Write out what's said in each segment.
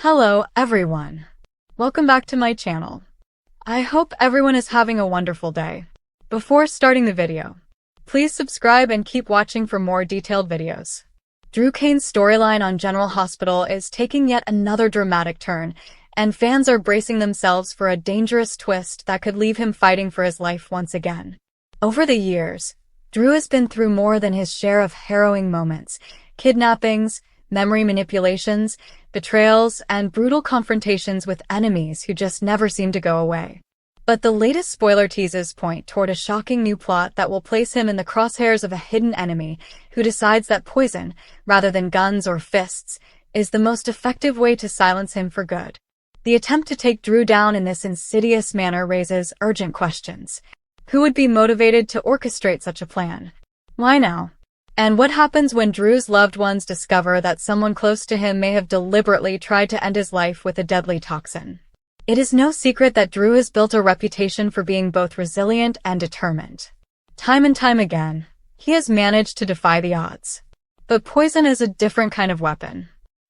Hello, everyone. Welcome back to my channel. I hope everyone is having a wonderful day. Before starting the video, please subscribe and keep watching for more detailed videos. Drew Cain's storyline on General Hospital is taking yet another dramatic turn, and fans are bracing themselves for a dangerous twist that could leave him fighting for his life once again. Over the years, Drew has been through more than his share of harrowing moments: kidnappings, memory manipulations, betrayals, and brutal confrontations with enemies who just never seem to go away. But the latest spoiler teases point toward a shocking new plot that will place him in the crosshairs of a hidden enemy who decides that poison, rather than guns or fists, is the most effective way to silence him for good. The attempt to take Drew down in this insidious manner raises urgent questions. Who would be motivated to orchestrate such a plan? Why now? And what happens when Drew's loved ones discover that someone close to him may have deliberately tried to end his life with a deadly toxin? It is no secret that Drew has built a reputation for being both resilient and determined. Time and time again, he has managed to defy the odds. But poison is a different kind of weapon.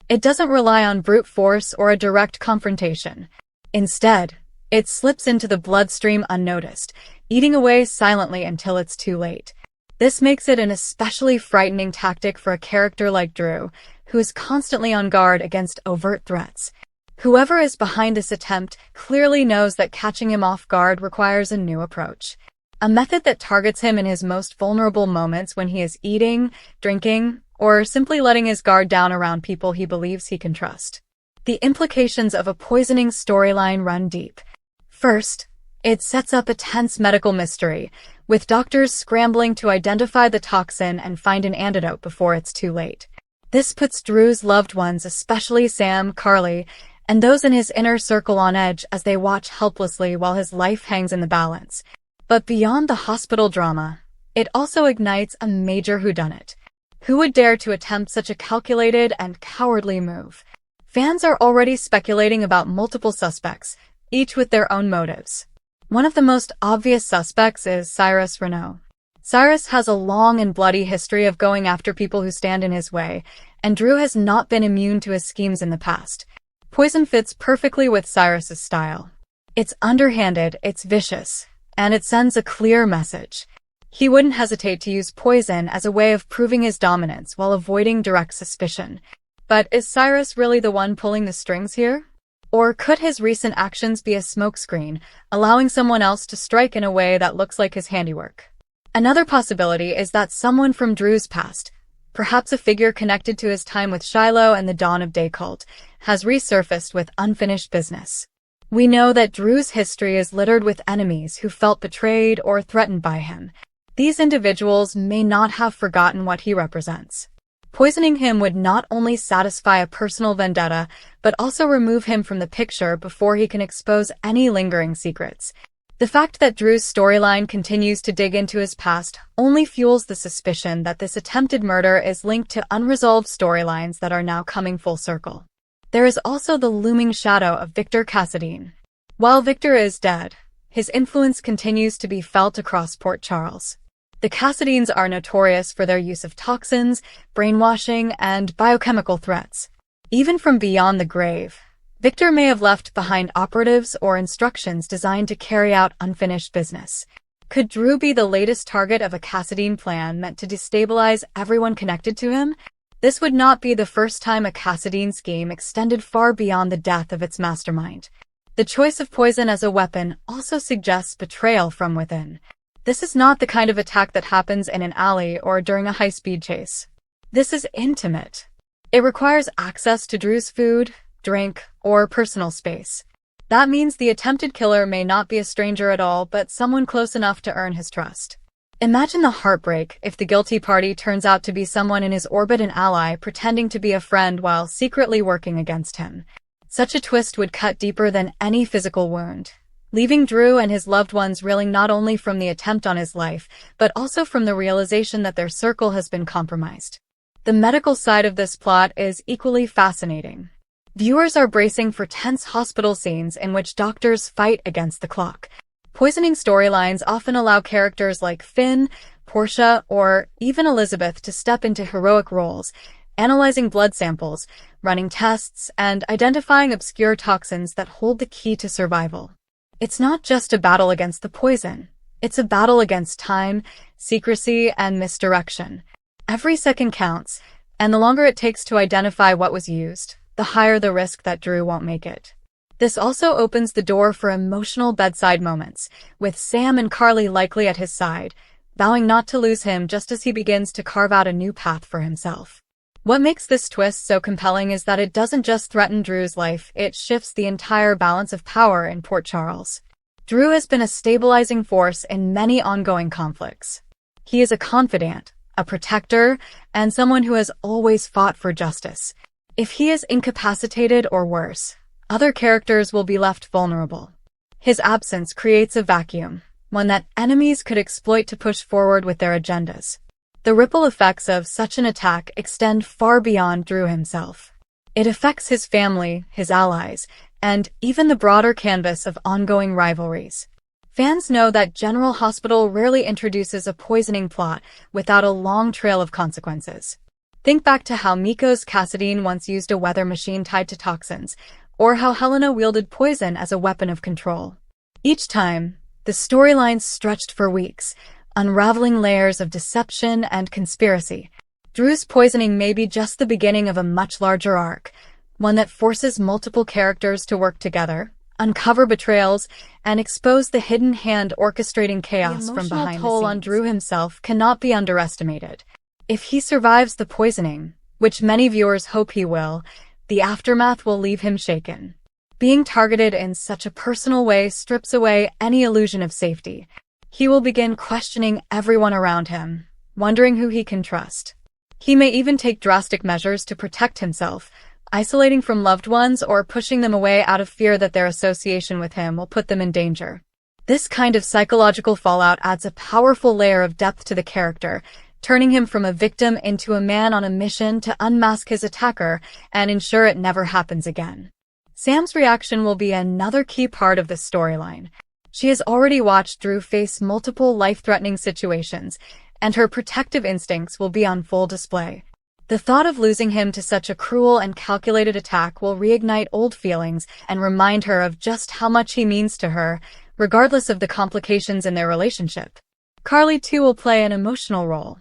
It doesn't rely on brute force or a direct confrontation. Instead, it slips into the bloodstream unnoticed, eating away silently until it's too late. This makes it an especially frightening tactic for a character like Drew, who is constantly on guard against overt threats. Whoever is behind this attempt clearly knows that catching him off guard requires a new approach. A method that targets him in his most vulnerable moments when he is eating, drinking, or simply letting his guard down around people he believes he can trust. The implications of a poisoning storyline run deep. First, it sets up a tense medical mystery, with doctors scrambling to identify the toxin and find an antidote before it's too late. This puts Drew's loved ones, especially Sam, Carly, and those in his inner circle on edge as they watch helplessly while his life hangs in the balance. But beyond the hospital drama, it also ignites a major whodunit. Who would dare to attempt such a calculated and cowardly move? Fans are already speculating about multiple suspects, each with their own motives. One of the most obvious suspects is Cyrus Renaud. Cyrus has a long and bloody history of going after people who stand in his way, and Drew has not been immune to his schemes in the past. Poison fits perfectly with Cyrus's style. It's underhanded, it's vicious, and it sends a clear message. He wouldn't hesitate to use poison as a way of proving his dominance while avoiding direct suspicion. But is Cyrus really the one pulling the strings here? Or could his recent actions be a smokescreen, allowing someone else to strike in a way that looks like his handiwork? Another possibility is that someone from Drew's past, perhaps a figure connected to his time with Shiloh and the Dawn of Day cult, has resurfaced with unfinished business. We know that Drew's history is littered with enemies who felt betrayed or threatened by him. These individuals may not have forgotten what he represents. Poisoning him would not only satisfy a personal vendetta, but also remove him from the picture before he can expose any lingering secrets. The fact that Drew's storyline continues to dig into his past only fuels the suspicion that this attempted murder is linked to unresolved storylines that are now coming full circle. There is also the looming shadow of Victor Cassadine. While Victor is dead, his influence continues to be felt across Port Charles. The Cassadines are notorious for their use of toxins, brainwashing, and biochemical threats. Even from beyond the grave, Victor may have left behind operatives or instructions designed to carry out unfinished business. Could Drew be the latest target of a Cassadine plan meant to destabilize everyone connected to him? This would not be the first time a Cassadine scheme extended far beyond the death of its mastermind. The choice of poison as a weapon also suggests betrayal from within. This is not the kind of attack that happens in an alley or during a high-speed chase. This is intimate. It requires access to Drew's food, drink, or personal space. That means the attempted killer may not be a stranger at all, but someone close enough to earn his trust. Imagine the heartbreak if the guilty party turns out to be someone in his orbit, an ally pretending to be a friend while secretly working against him. Such a twist would cut deeper than any physical wound, leaving Drew and his loved ones reeling not only from the attempt on his life, but also from the realization that their circle has been compromised. The medical side of this plot is equally fascinating. Viewers are bracing for tense hospital scenes in which doctors fight against the clock. Poisoning storylines often allow characters like Finn, Portia, or even Elizabeth to step into heroic roles, analyzing blood samples, running tests, and identifying obscure toxins that hold the key to survival. It's not just a battle against the poison. It's a battle against time, secrecy, and misdirection. Every second counts, and the longer it takes to identify what was used, the higher the risk that Drew won't make it. This also opens the door for emotional bedside moments, with Sam and Carly likely at his side, vowing not to lose him just as he begins to carve out a new path for himself. What makes this twist so compelling is that it doesn't just threaten Drew's life, it shifts the entire balance of power in Port Charles. Drew has been a stabilizing force in many ongoing conflicts. He is a confidant, a protector, and someone who has always fought for justice. If he is incapacitated or worse, other characters will be left vulnerable. His absence creates a vacuum, one that enemies could exploit to push forward with their agendas. The ripple effects of such an attack extend far beyond Drew himself. It affects his family, his allies, and even the broader canvas of ongoing rivalries. Fans know that General Hospital rarely introduces a poisoning plot without a long trail of consequences. Think back to how Miko's Cassadine once used a weather machine tied to toxins, or how Helena wielded poison as a weapon of control. Each time, the storylines stretched for weeks, unraveling layers of deception and conspiracy. Drew's poisoning may be just the beginning of a much larger arc, one that forces multiple characters to work together, uncover betrayals, and expose the hidden hand orchestrating chaos from behind the scenes. The emotional toll on Drew himself cannot be underestimated. If he survives the poisoning, which many viewers hope he will, the aftermath will leave him shaken. Being targeted in such a personal way strips away any illusion of safety. He will begin questioning everyone around him, wondering who he can trust. He may even take drastic measures to protect himself, isolating from loved ones or pushing them away out of fear that their association with him will put them in danger. This kind of psychological fallout adds a powerful layer of depth to the character, turning him from a victim into a man on a mission to unmask his attacker and ensure it never happens again. Sam's reaction will be another key part of this storyline. She has already watched Drew face multiple life-threatening situations, and her protective instincts will be on full display. The thought of losing him to such a cruel and calculated attack will reignite old feelings and remind her of just how much he means to her, regardless of the complications in their relationship. Carly, too, will play an emotional role.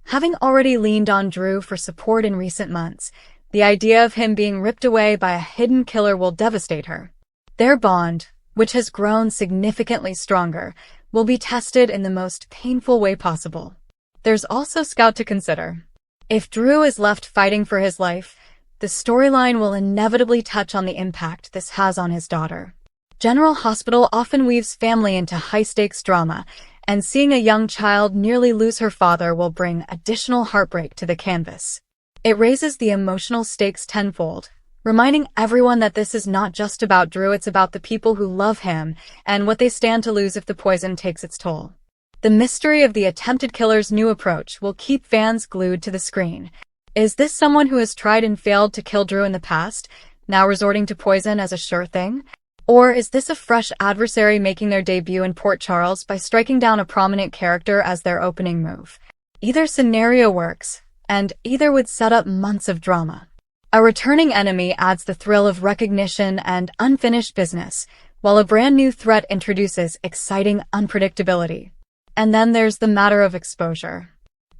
Having already leaned on Drew for support in recent months, the idea of him being ripped away by a hidden killer will devastate her. Their bond, which has grown significantly stronger, will be tested in the most painful way possible. There's also Scout to consider. If Drew is left fighting for his life, the storyline will inevitably touch on the impact this has on his daughter. General Hospital often weaves family into high-stakes drama, and seeing a young child nearly lose her father will bring additional heartbreak to the canvas. It raises the emotional stakes tenfold, reminding everyone that this is not just about Drew, it's about the people who love him and what they stand to lose if the poison takes its toll. The mystery of the attempted killer's new approach will keep fans glued to the screen. Is this someone who has tried and failed to kill Drew in the past, now resorting to poison as a sure thing? Or is this a fresh adversary making their debut in Port Charles by striking down a prominent character as their opening move? Either scenario works, and either would set up months of drama. A returning enemy adds the thrill of recognition and unfinished business, while a brand new threat introduces exciting unpredictability. And then there's the matter of exposure.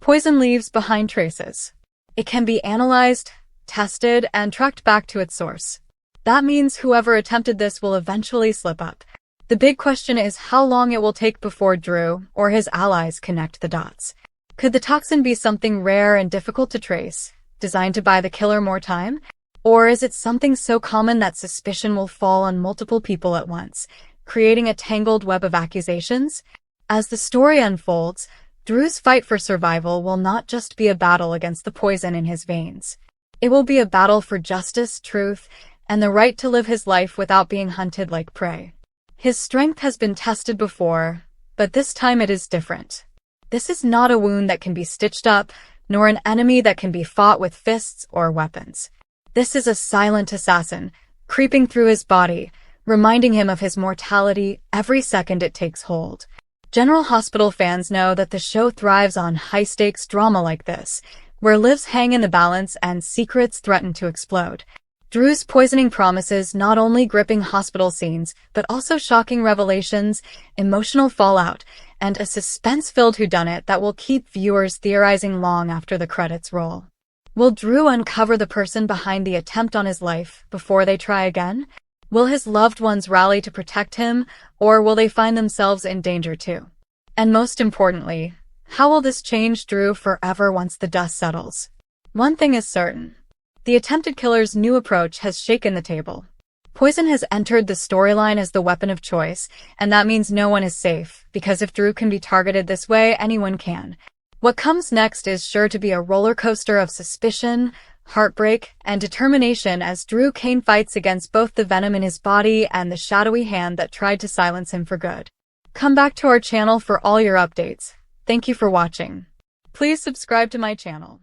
Poison leaves behind traces. It can be analyzed, tested, and tracked back to its source. That means whoever attempted this will eventually slip up. The big question is how long it will take before Drew or his allies connect the dots. Could the toxin be something rare and difficult to trace, designed to buy the killer more time? Or is it something so common that suspicion will fall on multiple people at once, creating a tangled web of accusations? As the story unfolds, Drew's fight for survival will not just be a battle against the poison in his veins. It will be a battle for justice, truth, and the right to live his life without being hunted like prey. His strength has been tested before, but this time it is different. This is not a wound that can be stitched up, nor an enemy that can be fought with fists or weapons. This is a silent assassin, creeping through his body, reminding him of his mortality every second it takes hold. General Hospital fans know that the show thrives on high-stakes drama like this, where lives hang in the balance and secrets threaten to explode. Drew's poisoning promises not only gripping hospital scenes, but also shocking revelations, emotional fallout, and a suspense-filled whodunit that will keep viewers theorizing long after the credits roll. Will Drew uncover the person behind the attempt on his life before they try again? Will his loved ones rally to protect him, or will they find themselves in danger too? And most importantly, how will this change Drew forever once the dust settles? One thing is certain. The attempted killer's new approach has shaken the table. Poison has entered the storyline as the weapon of choice, and that means no one is safe, because if Drew can be targeted this way, anyone can. What comes next is sure to be a roller coaster of suspicion, heartbreak, and determination as Drew Cain fights against both the venom in his body and the shadowy hand that tried to silence him for good. Come back to our channel for all your updates. Thank you for watching. Please subscribe to my channel.